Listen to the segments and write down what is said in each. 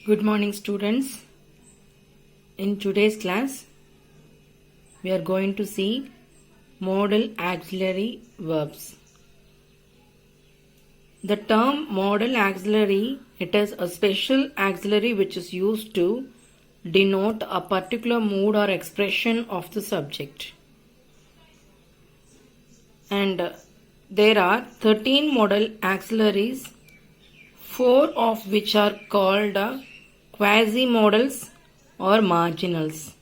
Good morning, students. In today's class, we are going to see modal auxiliary verbs. The term modal auxiliary, it is a special auxiliary which is used to denote a particular mood or expression of the subject. And there are 13 modal auxiliaries, 4 of which are called quasi-modals or marginals.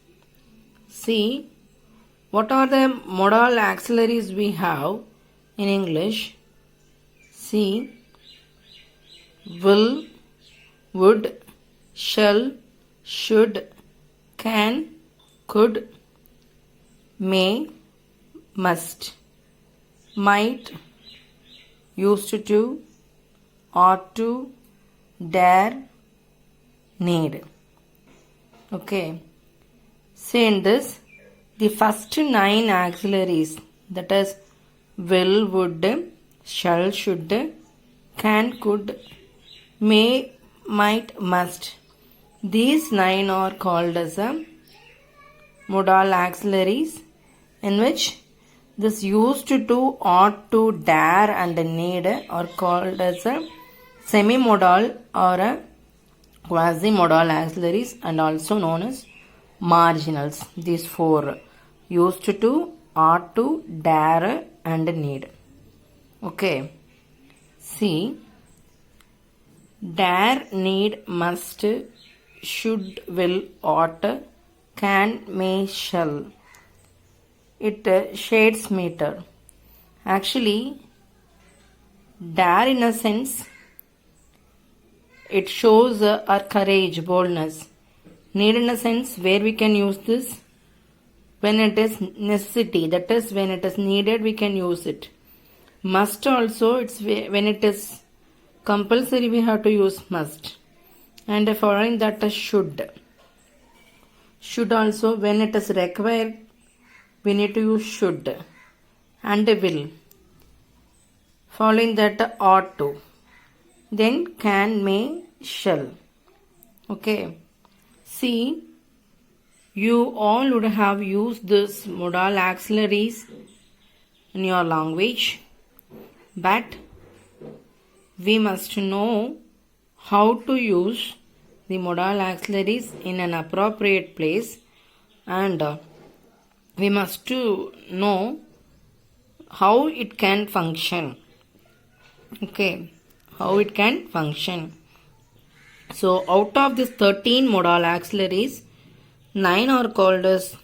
See, what are the modal auxiliaries we have in English? See, will, would, shall, should, can, could, may, must, might, used to, ought to, dare, need. Okay. Say in this, the first 9 auxiliaries, that is will, would, shall, should, can, could, may, might, must. These 9 are called as modal auxiliaries, in which this used to, ought to, dare and need are called as a semi-modal or a quasi-modal auxiliaries and also known as marginals. These 4, used to, ought to, dare and need. Okay. See, dare, need, must, should, will, ought, can, may, shall. It shades meter. Actually, dare in a sense, it shows our courage, boldness. Need in a sense where we can use this when it is necessity, that is when it is needed we can use it. Must also, it's when it is compulsory we have to use must. And following that is should. Should also, when it is required we need to use should. And will. Following that ought to. Then can, may, shall. Okay. See, you all would have used this modal auxiliaries in your language, but we must know how to use the modal auxiliaries in an appropriate place, and we must to know how it can function. Okay. How it can function. So, out of this 13 modal auxiliaries, 9 are called as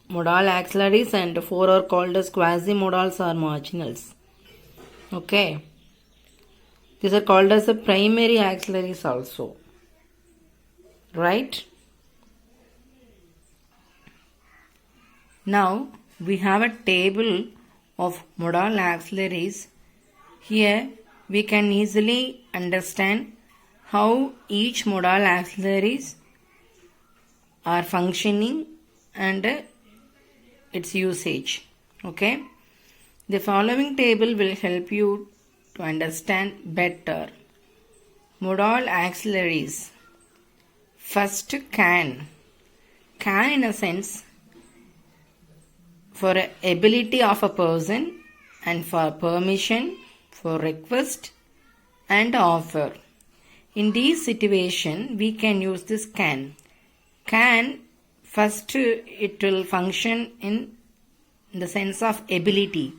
modal auxiliaries and 4 are called as quasi-modals or marginals. Okay. These are called as the primary auxiliaries also. Right? Now, we have a table of modal auxiliaries. Here, we can easily understand how each modal auxiliaries are functioning and its usage. Okay. The following table will help you to understand better. Modal auxiliaries. First, can. Can in a sense for ability of a person and for permission, for request and offer. In this situation, we can use this can. Can, first it will function in the sense of ability.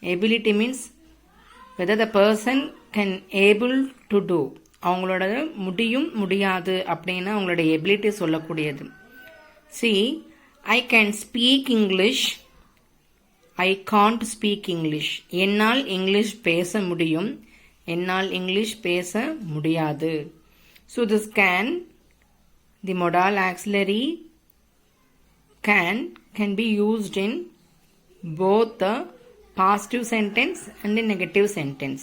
Ability means whether the person can able to do. அவங்களோட முடியும் முடியாது அப்படின்னா அவங்களோட ability சொல்லக்கூடியது. See, I can speak English. I can't speak English. என்னால் English பேச முடியும். என்னால் இங்கிலீஷ் பேச முடியாது. So this can, the modal auxiliary can be used in both the positive sentence and the negative sentence.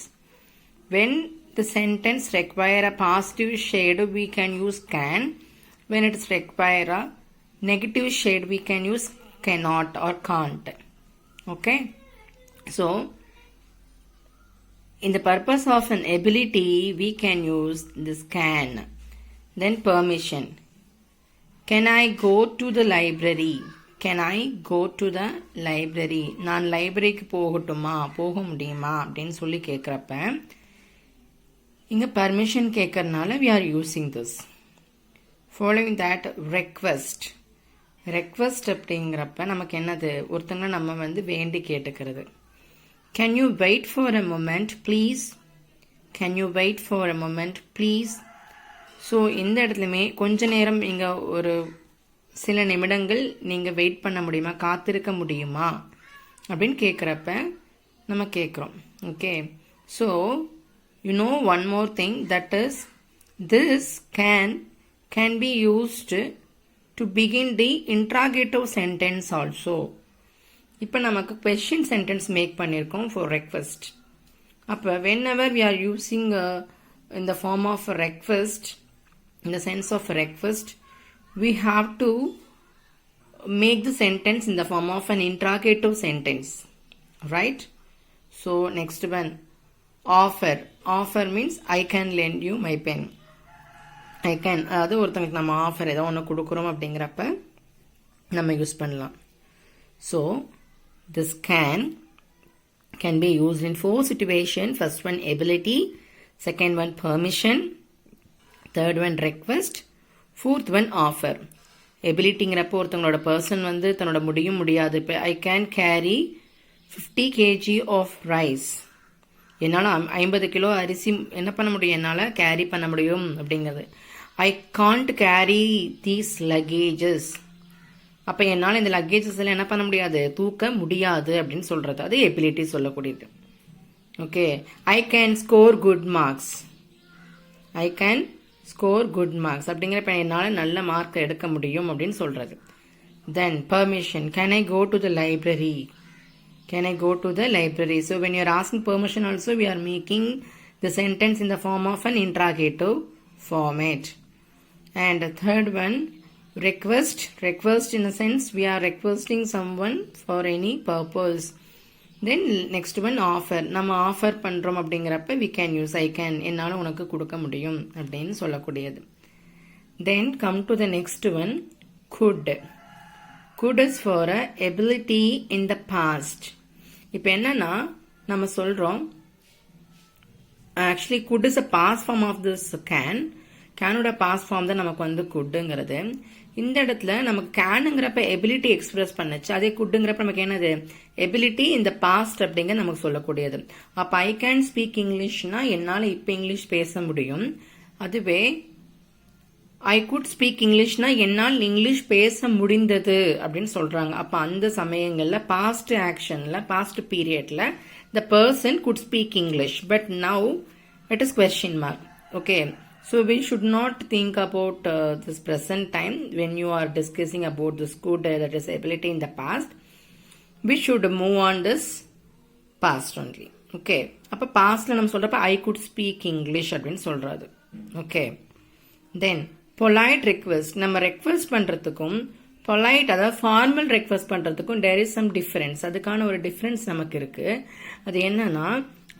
When the sentence require a positive shade, we can use can. When it require a negative shade, we can use cannot or can't. Okay. So, in the purpose of an ability, we can use this can. Then permission. Can I go to the library? Can I go to the library? நான் லைப்ரரிக்கு போக முடியுமா அப்படின்னு சொல்லி கேட்குறப்ப இங்கே permission கேட்கறதுனால we are using this. Following that, request. Request அப்படிங்கிறப்ப நமக்கு என்னது, ஒருத்தங்க நம்ம வந்து வேண்டி கேட்டுக்கிறது. Can you wait for a moment please? Can you wait for a moment please? So இந்த இடத்துலையுமே கொஞ்ச நேரம் இங்கே ஒரு சில நிமிடங்கள் நீங்கள் வெயிட் பண்ண முடியுமா, காத்திருக்க முடியுமா அப்படின்னு கேட்குறப்ப நம்ம கேட்குறோம். Okay, so you know one more thing, that is this can be used to begin the interrogative sentence also. இப்போ நமக்கு question sentence make பண்ணியிருக்கோம் for request. அப்போ whenever we are using in the form of a request, in the sense of a request, we have to make the sentence in the form of an interrogative sentence, right? So next one, offer. Offer means I can lend you my pen. I can, அதாவது ஒருத்தங்களுக்கு நம்ம offer ஏதோ ஒன்று கொடுக்குறோம் அப்படிங்கிறப்ப நம்ம use பண்ணலாம். So this can be used in 4 situations. First one ability, second one permission, third one request, fourth one offer. எபிலிட்டிங்கிறப்போ ஒருத்தங்களோட பர்சன் வந்து தன்னோட முடியாது. இப்போ I can carry 50 kg of rice. என்னால் 50 கிலோ அரிசி என்ன பண்ண முடியும், என்னால் கேரி பண்ண முடியும் அப்படிங்கிறது. I can't carry these luggages. அப்போ என்னால் இந்த லக்கேஜஸ் எல்லாம் என்ன பண்ண முடியாது, தூக்க முடியாது அப்படின்னு சொல்கிறது. அது எபிலிட்டி சொல்லக்கூடியது. Okay, I can score good marks. I can score good marks அப்படிங்கிறப்ப என்னால் நல்ல மார்க் எடுக்க முடியும் அப்படின்னு சொல்கிறது. Then permission. Can I go to the library? Can I go to the library? So when you are asking permission also, we are making the sentence in the form of an interrogative format. And the third one, request. Request in a sense, we are requesting someone for any purpose. Then next one, offer. நம்ம offer பண்ணுறோம் அப்படிங்கிறப்ப we can use I can. என்னால் உனக்கு கொடுக்க முடியும் அப்படின்னு சொல்லக்கூடியது. Then come to the next one, could. Could is for a ability in the past. இப்போ என்னன்னா நம்ம சொல்கிறோம், actually could is a past form of this can. கேனோட பாஸ்ட் ஃபார்ம் தான் நமக்கு வந்து குட்டுங்கிறது. இந்த இடத்துல நமக்கு கேனுங்கிறப்ப எபிலிட்டி எக்ஸ்பிரஸ் பண்ணுச்சு, அதே குட்டுங்கிறப்ப நமக்கு என்னது, எபிலிட்டி இந்த பாஸ்ட் அப்படிங்க நமக்கு சொல்லக்கூடியது. அப்போ ஐ கேன் ஸ்பீக் இங்கிலீஷ்னா என்னால் இப்போ இங்கிலீஷ் பேச முடியும். அதுவே ஐ குட் ஸ்பீக் இங்கிலீஷ்னா என்னால் இங்கிலீஷ் பேச முடிந்தது அப்படின்னு சொல்றாங்க. அப்போ அந்த சமயங்களில் பாஸ்ட் ஆக்ஷன்ல பாஸ்ட் பீரியட்ல the person good speak English, but now it is question mark. Okay, so we should not think about this present time when you are discussing about this good, that is ability in the past. We should move on this past only. Okay, அப்போ பாஸ்ட்ல நம்ம சொல்றப்ப I could speak English அப்படின்னு சொல்றது. Okay, தென் polite request. நம்ம request பண்றதுக்கும் polite அதாவது formal request பண்றதுக்கும் there is some difference. அதுக்கான ஒரு டிஃபரன்ஸ் நமக்கு இருக்கு. அது என்னன்னா,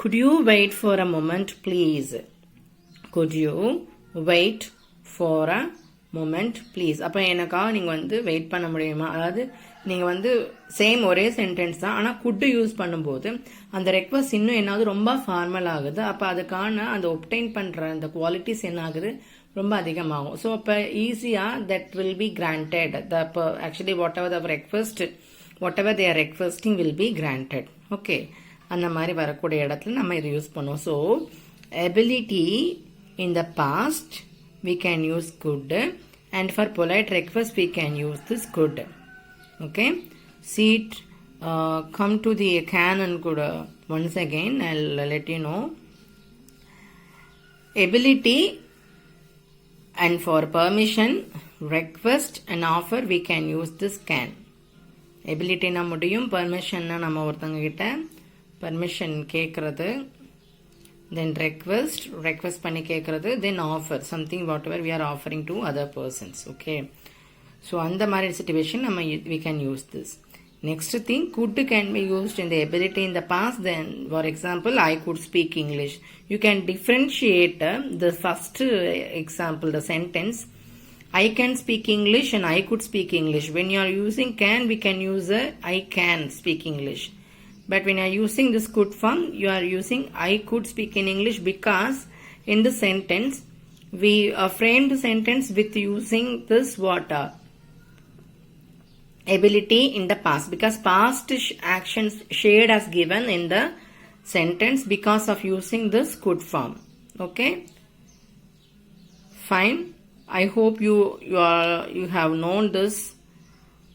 could you wait for a moment please? Could you wait for a moment please? அப்போ எனக்காக நீங்கள் வந்து வெயிட் பண்ண முடியுமா? அதாவது நீங்கள் வந்து சேம் ஒரே சென்டென்ஸ் தான், ஆனால் குட்டு யூஸ் பண்ணும்போது அந்த ரெக்வஸ்ட் இன்னும் என்னாவது ரொம்ப ஃபார்மல் ஆகுது. அப்போ அதுக்கான அந்த ஒப்டைன் பண்ணுற அந்த குவாலிட்டிஸ் என்ன ஆகுது, ரொம்ப அதிகமாகும். ஸோ அப்போ ஈஸியாக that will be granted. Actually whatever the request, whatever they're requesting will be granted. Okay, அந்த மாதிரி வரக்கூடிய இடத்துல நம்ம இதை யூஸ் பண்ணுவோம். So ability in the past we can use could, and for polite request we can use this could. Okay, see it, come to the can and could once again I'll let you know. Ability and for permission, request and offer we can use this can. Ability na mudiyum, permission na nama orthanga kitta permission கேக்குறது, then request பண்ணி கேட்கறது, then offer something whatever we are offering to other persons. Okay, so அந்த மாதிரி situation நம்ம we can use this. Next thing, could can be used in the ability in the past. Then, for example, I could speak English. You can differentiate the first example, the sentence. I can speak English and I could speak English. When you are using can, we can use I can speak English. But when you are using this could form, you are using I could speak in English, because in the sentence, we frame the sentence with using this what? Ability in the past, because past actions shared as given in the sentence because of using this could form. Okay, fine. I hope you have known this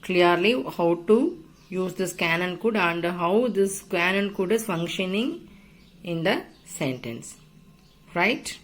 clearly, how to use this can and could, and how this can and could is functioning in the sentence, right?